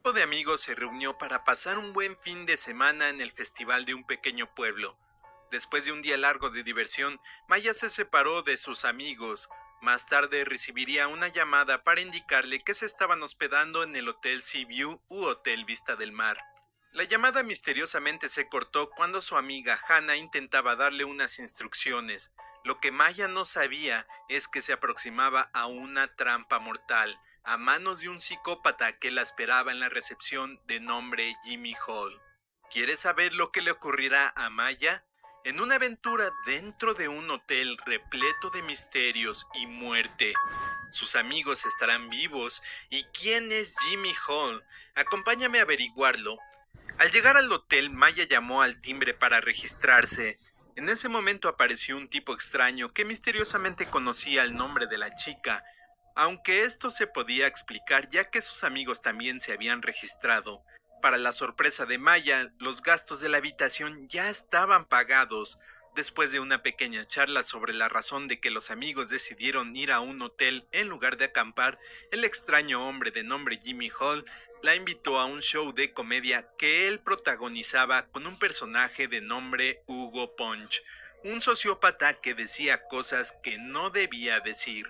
grupo de amigos se reunió para pasar un buen fin de semana en el festival de un pequeño pueblo. Después de un día largo de diversión, Maya se separó de sus amigos. Más tarde recibiría una llamada para indicarle que se estaban hospedando en el Hotel Sea View u Hotel Vista del Mar. La llamada misteriosamente se cortó cuando su amiga Hannah intentaba darle unas instrucciones. Lo que Maya no sabía es que se aproximaba a una trampa mortal, a manos de un psicópata que la esperaba en la recepción de nombre Jimmy Hall. ¿Quieres saber lo que le ocurrirá a Maya? En una aventura dentro de un hotel repleto de misterios y muerte. ¿Sus amigos estarán vivos? ¿Y quién es Jimmy Hall? Acompáñame a averiguarlo. Al llegar al hotel, Maya llamó al timbre para registrarse. En ese momento apareció un tipo extraño que misteriosamente conocía el nombre de la chica, aunque esto se podía explicar ya que sus amigos también se habían registrado. Para la sorpresa de Maya, los gastos de la habitación ya estaban pagados. Después de una pequeña charla sobre la razón de que los amigos decidieron ir a un hotel en lugar de acampar, el extraño hombre de nombre Jimmy Hall la invitó a un show de comedia que él protagonizaba con un personaje de nombre Hugo Punch, un sociópata que decía cosas que no debía decir.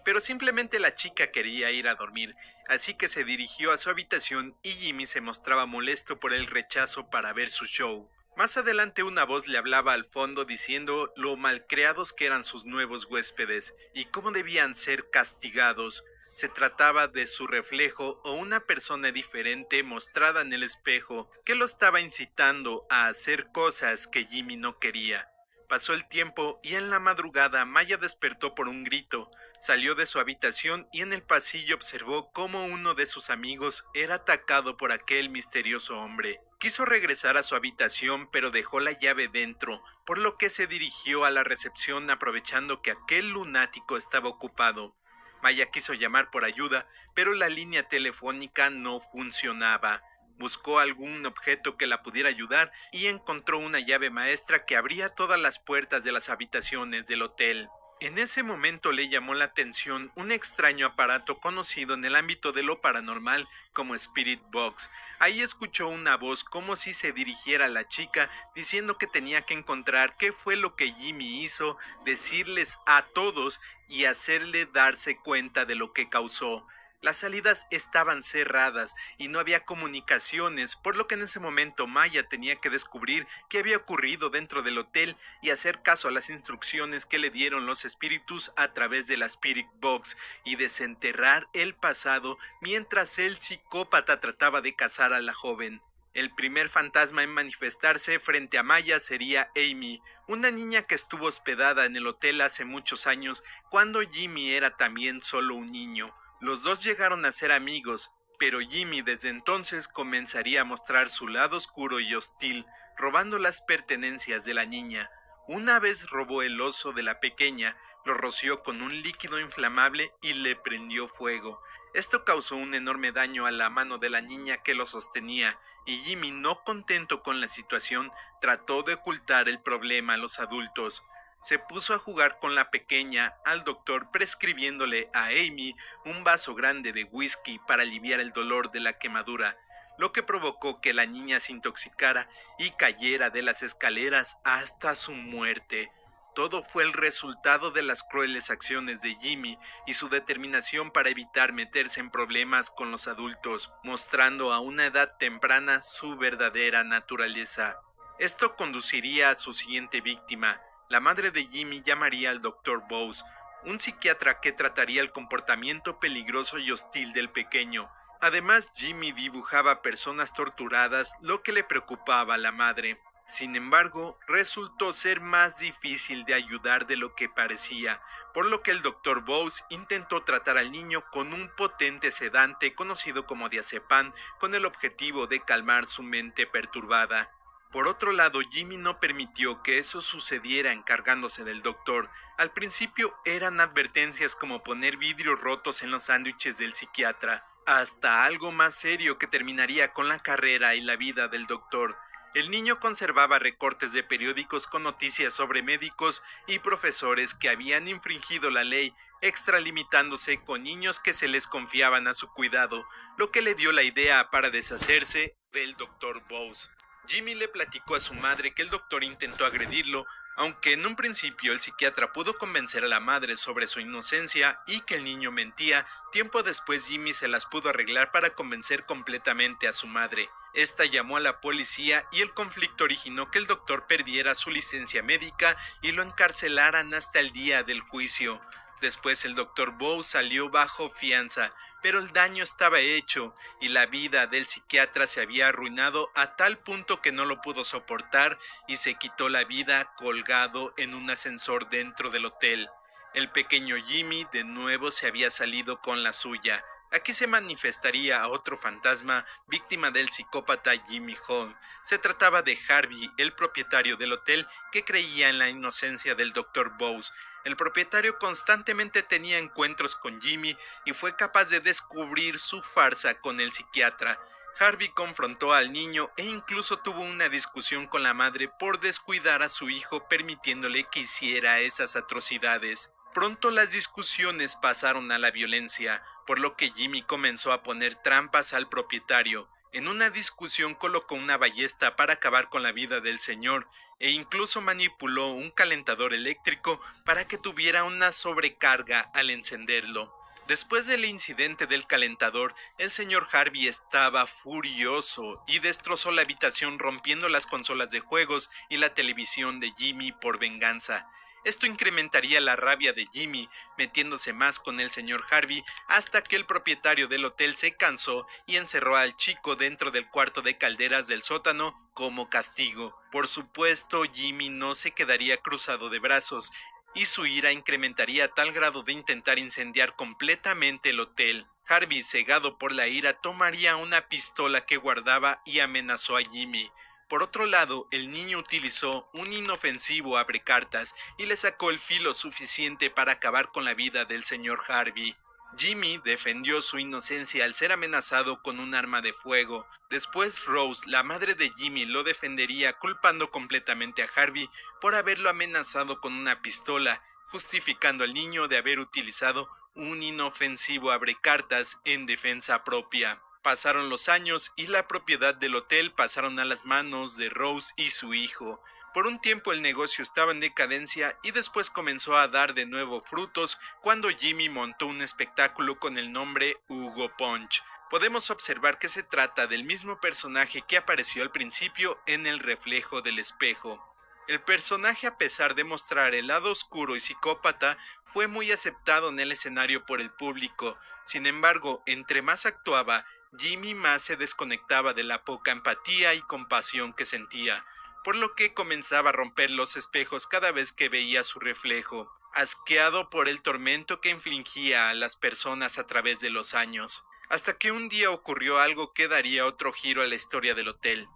Pero simplemente la chica quería ir a dormir, así que se dirigió a su habitación y Jimmy se mostraba molesto por el rechazo para ver su show. Más adelante una voz le hablaba al fondo diciendo lo malcriados que eran sus nuevos huéspedes y cómo debían ser castigados. Se trataba de su reflejo o una persona diferente mostrada en el espejo que lo estaba incitando a hacer cosas que Jimmy no quería. Pasó el tiempo y en la madrugada Maya despertó por un grito. Salió de su habitación y en el pasillo observó cómo uno de sus amigos era atacado por aquel misterioso hombre. Quiso regresar a su habitación pero dejó la llave dentro, por lo que se dirigió a la recepción aprovechando que aquel lunático estaba ocupado. Maya quiso llamar por ayuda, pero la línea telefónica no funcionaba. Buscó algún objeto que la pudiera ayudar y encontró una llave maestra que abría todas las puertas de las habitaciones del hotel. En ese momento le llamó la atención un extraño aparato conocido en el ámbito de lo paranormal como Spirit Box. Ahí escuchó una voz como si se dirigiera a la chica diciendo que tenía que encontrar qué fue lo que Jimmy hizo, decirles a todos y hacerle darse cuenta de lo que causó. Las salidas estaban cerradas y no había comunicaciones, por lo que en ese momento Maya tenía que descubrir qué había ocurrido dentro del hotel y hacer caso a las instrucciones que le dieron los espíritus a través de la Spirit Box y desenterrar el pasado mientras el psicópata trataba de cazar a la joven. El primer fantasma en manifestarse frente a Maya sería Amy, una niña que estuvo hospedada en el hotel hace muchos años cuando Jimmy era también solo un niño. Los dos llegaron a ser amigos, pero Jimmy desde entonces comenzaría a mostrar su lado oscuro y hostil, robando las pertenencias de la niña. Una vez robó el oso de la pequeña, lo roció con un líquido inflamable y le prendió fuego. Esto causó un enorme daño a la mano de la niña que lo sostenía, y Jimmy, no contento con la situación, trató de ocultar el problema a los adultos. Se puso a jugar con la pequeña al doctor prescribiéndole a Amy un vaso grande de whisky para aliviar el dolor de la quemadura, lo que provocó que la niña se intoxicara y cayera de las escaleras hasta su muerte. Todo fue el resultado de las crueles acciones de Jimmy y su determinación para evitar meterse en problemas con los adultos, mostrando a una edad temprana su verdadera naturaleza. Esto conduciría a su siguiente víctima. La madre de Jimmy llamaría al Dr. Bowes, un psiquiatra que trataría el comportamiento peligroso y hostil del pequeño. Además, Jimmy dibujaba personas torturadas, lo que le preocupaba a la madre. Sin embargo, resultó ser más difícil de ayudar de lo que parecía, por lo que el Dr. Bowes intentó tratar al niño con un potente sedante conocido como diazepam, con el objetivo de calmar su mente perturbada. Por otro lado, Jimmy no permitió que eso sucediera encargándose del doctor. Al principio eran advertencias como poner vidrios rotos en los sándwiches del psiquiatra, hasta algo más serio que terminaría con la carrera y la vida del doctor. El niño conservaba recortes de periódicos con noticias sobre médicos y profesores que habían infringido la ley, extralimitándose con niños que se les confiaban a su cuidado, lo que le dio la idea para deshacerse del Dr. Bowes. Jimmy le platicó a su madre que el doctor intentó agredirlo, aunque en un principio el psiquiatra pudo convencer a la madre sobre su inocencia y que el niño mentía. Tiempo después Jimmy se las pudo arreglar para convencer completamente a su madre. Esta llamó a la policía y el conflicto originó que el doctor perdiera su licencia médica y lo encarcelaran hasta el día del juicio. Después el Dr. Bowes salió bajo fianza, pero el daño estaba hecho y la vida del psiquiatra se había arruinado a tal punto que no lo pudo soportar y se quitó la vida colgado en un ascensor dentro del hotel. El pequeño Jimmy de nuevo se había salido con la suya. Aquí se manifestaría otro fantasma víctima del psicópata Jimmy Hall. Se trataba de Harvey, el propietario del hotel, que creía en la inocencia del Dr. Bowes. El propietario constantemente tenía encuentros con Jimmy y fue capaz de descubrir su farsa con el psiquiatra. Harvey confrontó al niño e incluso tuvo una discusión con la madre por descuidar a su hijo permitiéndole que hiciera esas atrocidades. Pronto las discusiones pasaron a la violencia, por lo que Jimmy comenzó a poner trampas al propietario. En una discusión colocó una ballesta para acabar con la vida del señor e incluso manipuló un calentador eléctrico para que tuviera una sobrecarga al encenderlo. Después del incidente del calentador, el señor Harvey estaba furioso y destrozó la habitación rompiendo las consolas de juegos y la televisión de Jimmy por venganza. Esto incrementaría la rabia de Jimmy, metiéndose más con el señor Harvey hasta que el propietario del hotel se cansó y encerró al chico dentro del cuarto de calderas del sótano como castigo. Por supuesto, Jimmy no se quedaría cruzado de brazos y su ira incrementaría a tal grado de intentar incendiar completamente el hotel. Harvey, cegado por la ira, tomaría una pistola que guardaba y amenazó a Jimmy. Por otro lado, el niño utilizó un inofensivo abrecartas y le sacó el filo suficiente para acabar con la vida del señor Harvey. Jimmy defendió su inocencia al ser amenazado con un arma de fuego. Después Rose, la madre de Jimmy, lo defendería culpando completamente a Harvey por haberlo amenazado con una pistola, justificando al niño de haber utilizado un inofensivo abrecartas en defensa propia. Pasaron los años y la propiedad del hotel pasaron a las manos de Rose y su hijo. Por un tiempo el negocio estaba en decadencia y después comenzó a dar de nuevo frutos cuando Jimmy montó un espectáculo con el nombre Hugo Punch. Podemos observar que se trata del mismo personaje que apareció al principio en el reflejo del espejo. El personaje, a pesar de mostrar el lado oscuro y psicópata, fue muy aceptado en el escenario por el público. Sin embargo, entre más actuaba, Jimmy más se desconectaba de la poca empatía y compasión que sentía, por lo que comenzaba a romper los espejos cada vez que veía su reflejo, asqueado por el tormento que infligía a las personas a través de los años. Hasta que un día ocurrió algo que daría otro giro a la historia del hotel.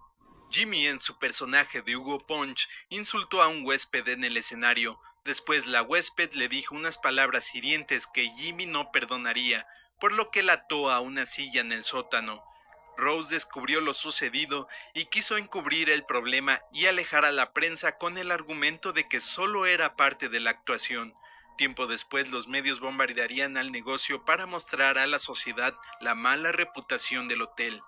Jimmy, en su personaje de Hugo Punch, insultó a un huésped en el escenario. Después la huésped le dijo unas palabras hirientes que Jimmy no perdonaría, por lo que la ató a una silla en el sótano. Rose descubrió lo sucedido y quiso encubrir el problema y alejar a la prensa con el argumento de que solo era parte de la actuación. Tiempo después los medios bombardearían al negocio para mostrar a la sociedad la mala reputación del hotel.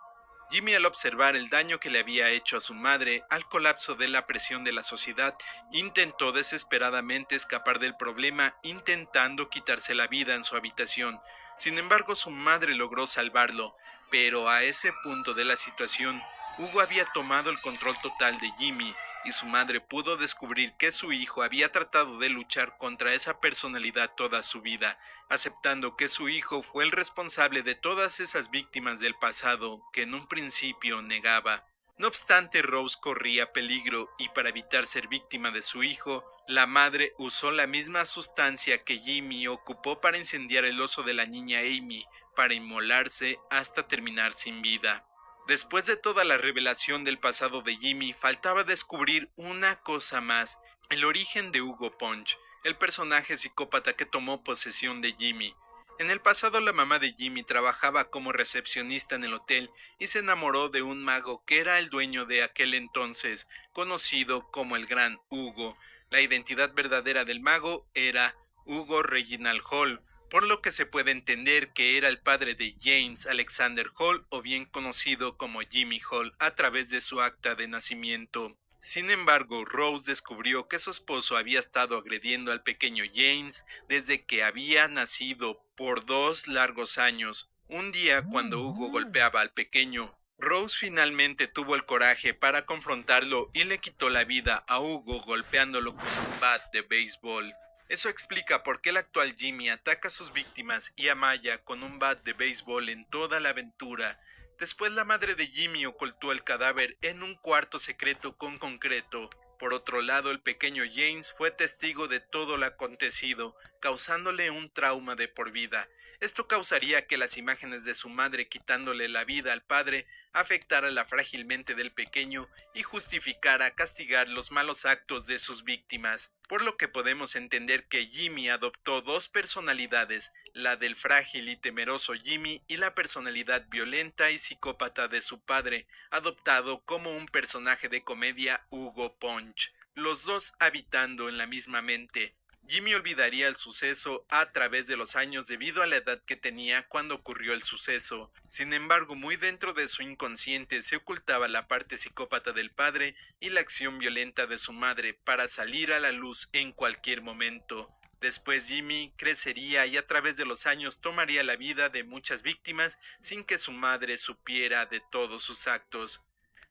Jimmy, al observar el daño que le había hecho a su madre al colapso de la presión de la sociedad, intentó desesperadamente escapar del problema intentando quitarse la vida en su habitación. Sin embargo, su madre logró salvarlo, pero a ese punto de la situación, Hugo había tomado el control total de Jimmy y su madre pudo descubrir que su hijo había tratado de luchar contra esa personalidad toda su vida, aceptando que su hijo fue el responsable de todas esas víctimas del pasado que en un principio negaba. No obstante, Rose corría peligro y para evitar ser víctima de su hijo, la madre usó la misma sustancia que Jimmy ocupó para incendiar el oso de la niña Amy, para inmolarse hasta terminar sin vida. Después de toda la revelación del pasado de Jimmy, faltaba descubrir una cosa más: el origen de Hugo Punch, el personaje psicópata que tomó posesión de Jimmy. En el pasado la mamá de Jimmy trabajaba como recepcionista en el hotel y se enamoró de un mago que era el dueño de aquel entonces, conocido como el Gran Hugo. La identidad verdadera del mago era Hugo Reginald Hall, por lo que se puede entender que era el padre de James Alexander Hall, o bien conocido como Jimmy Hall a través de su acta de nacimiento. Sin embargo, Rose descubrió que su esposo había estado agrediendo al pequeño James desde que había nacido por 2 largos años. Un día, cuando Hugo golpeaba al pequeño, Rose finalmente tuvo el coraje para confrontarlo y le quitó la vida a Hugo golpeándolo con un bat de béisbol. Eso explica por qué el actual Jimmy ataca a sus víctimas y a Maya con un bat de béisbol en toda la aventura. Después la madre de Jimmy ocultó el cadáver en un cuarto secreto con concreto. Por otro lado, el pequeño James fue testigo de todo lo acontecido, causándole un trauma de por vida. Esto causaría que las imágenes de su madre quitándole la vida al padre afectara la frágil mente del pequeño y justificara castigar los malos actos de sus víctimas, por lo que podemos entender que Jimmy adoptó dos personalidades, la del frágil y temeroso Jimmy y la personalidad violenta y psicópata de su padre, adoptado como un personaje de comedia, Hugo Punch, los dos habitando en la misma mente. Jimmy olvidaría el suceso a través de los años debido a la edad que tenía cuando ocurrió el suceso. Sin embargo, muy dentro de su inconsciente se ocultaba la parte psicópata del padre y la acción violenta de su madre para salir a la luz en cualquier momento. Después Jimmy crecería y a través de los años tomaría la vida de muchas víctimas sin que su madre supiera de todos sus actos.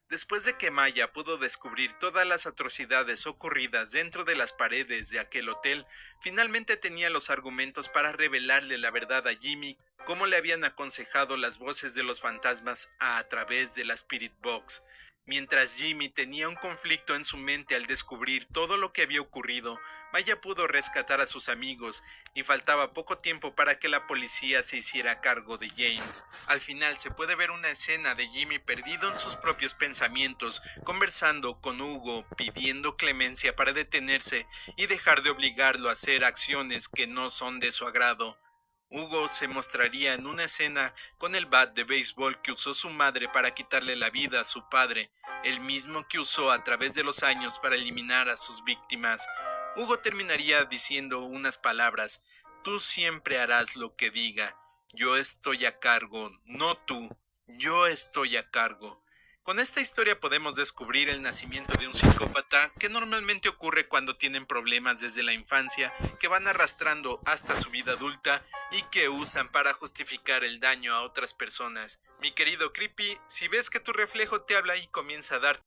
Después de que Maya pudo descubrir todas las atrocidades ocurridas dentro de las paredes de aquel hotel, finalmente tenía los argumentos para revelarle la verdad a Jimmy, como le habían aconsejado las voces de los fantasmas a través de la Spirit Box. Mientras Jimmy tenía un conflicto en su mente al descubrir todo lo que había ocurrido, Maya pudo rescatar a sus amigos y faltaba poco tiempo para que la policía se hiciera cargo de James. Al final se puede ver una escena de Jimmy perdido en sus propios pensamientos, conversando con Hugo, pidiendo clemencia para detenerse y dejar de obligarlo a hacer acciones que no son de su agrado. Hugo se mostraría en una escena con el bat de béisbol que usó su madre para quitarle la vida a su padre, el mismo que usó a través de los años para eliminar a sus víctimas. Hugo terminaría diciendo unas palabras: tú siempre harás lo que diga, yo estoy a cargo, no tú, yo estoy a cargo. Con esta historia podemos descubrir el nacimiento de un psicópata que normalmente ocurre cuando tienen problemas desde la infancia que van arrastrando hasta su vida adulta y que usan para justificar el daño a otras personas. Mi querido Creepy, si ves que tu reflejo te habla y comienza a dar